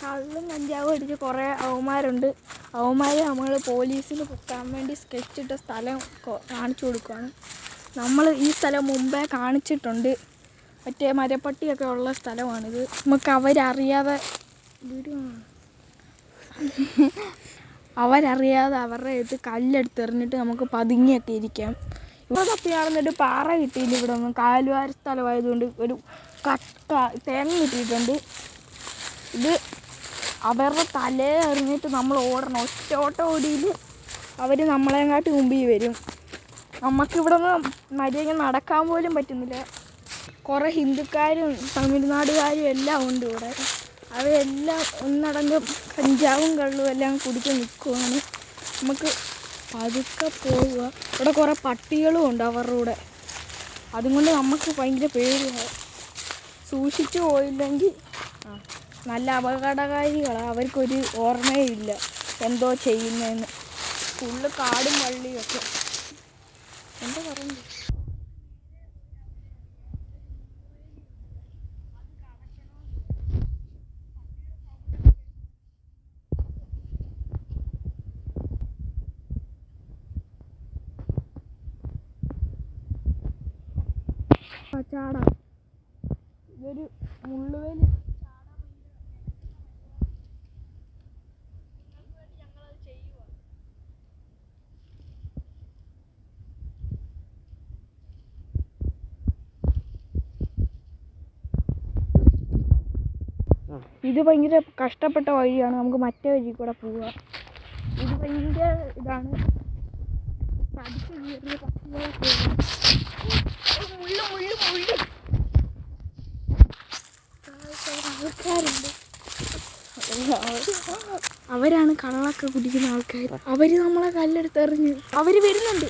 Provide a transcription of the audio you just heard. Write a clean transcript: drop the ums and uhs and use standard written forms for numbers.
കള്ളും കഞ്ചാവും അടിച്ച് കുറേ അവന്മാരുണ്ട്. അവന്മാരെ നമ്മൾ പോലീസിന് പൊക്കാൻ വേണ്ടി സ്കെച്ചിട്ട സ്ഥലം കാണിച്ചു കൊടുക്കുകയാണ്. നമ്മൾ ഈ സ്ഥലം മുമ്പേ കാണിച്ചിട്ടുണ്ട്. മറ്റേ മരപ്പട്ടിയൊക്കെ ഉള്ള സ്ഥലമാണിത്. നമുക്ക് അവരറിയാതെ അവരുടെ ഇത് കല്ലെടുത്തെറിഞ്ഞിട്ട് നമുക്ക് പതുങ്ങിയൊക്കെ ഇരിക്കാം. ഇവിടെ തപ്പി നടന്നിട്ട് പാറ കിട്ടിയില്ല. ഇവിടെ ഒന്നും കായലുവാര സ്ഥലമായതുകൊണ്ട് ഒരു തേങ്ങ കിട്ടിയിട്ടുണ്ട്. ഇത് അവരുടെ തലേ എറിഞ്ഞിട്ട് നമ്മൾ ഓടണം. ഒറ്റ ഓടിയിൽ അവർ നമ്മളെങ്ങാട്ടി മുമ്പിൽ വരും. നമുക്കിവിടെ നിന്ന് മര്യാദ നടക്കാൻ പോലും പറ്റുന്നില്ല. കുറേ ഹിന്ദുക്കാരും തമിഴ്നാടുകാരും എല്ലാം ഉണ്ട് ഇവിടെ. അവരെല്ലാം ഒന്നടങ്കം കഞ്ചാവും കള്ളും എല്ലാം കുടിച്ച് നിൽക്കുവാണ്. നമുക്ക് പതുക്കെ പോവുക. ഇവിടെ കുറേ പട്ടികളും ഉണ്ട് അവരുടെ കൂടെ. അതുകൊണ്ട് നമുക്ക് ഭയങ്കര പേടിയാണ്. സൂക്ഷിച്ചു പോയില്ലെങ്കിൽ നല്ല അപകടകാരികളാണ്. അവർക്കൊരു ഓർമ്മയില്ല എന്തോ ചെയ്യുന്നതെന്ന്. ഫുള്ള് കാടും വള്ളിയൊക്കെ. എന്താ പറയുന്നത്? ചാടാം. ഇതൊരു മുള്ളുവേലി. ഇത് ഭയങ്കര കഷ്ടപ്പെട്ട വഴിയാണ്. നമുക്ക് മറ്റേ വഴി കൂടെ പോവുക. ഇത് ഭയങ്കര ഇതാണ്. തടിച്ച് കീറിയ പട്ടികളൊക്കെ ആൾക്കാരുണ്ട്. അവരാണ് കള്ളൊക്കെ കുടിക്കുന്ന ആൾക്കാർ. അവർ നമ്മളെ കല്ലെടുത്തെറിഞ്ഞ് അവർ വരുന്നുണ്ട്.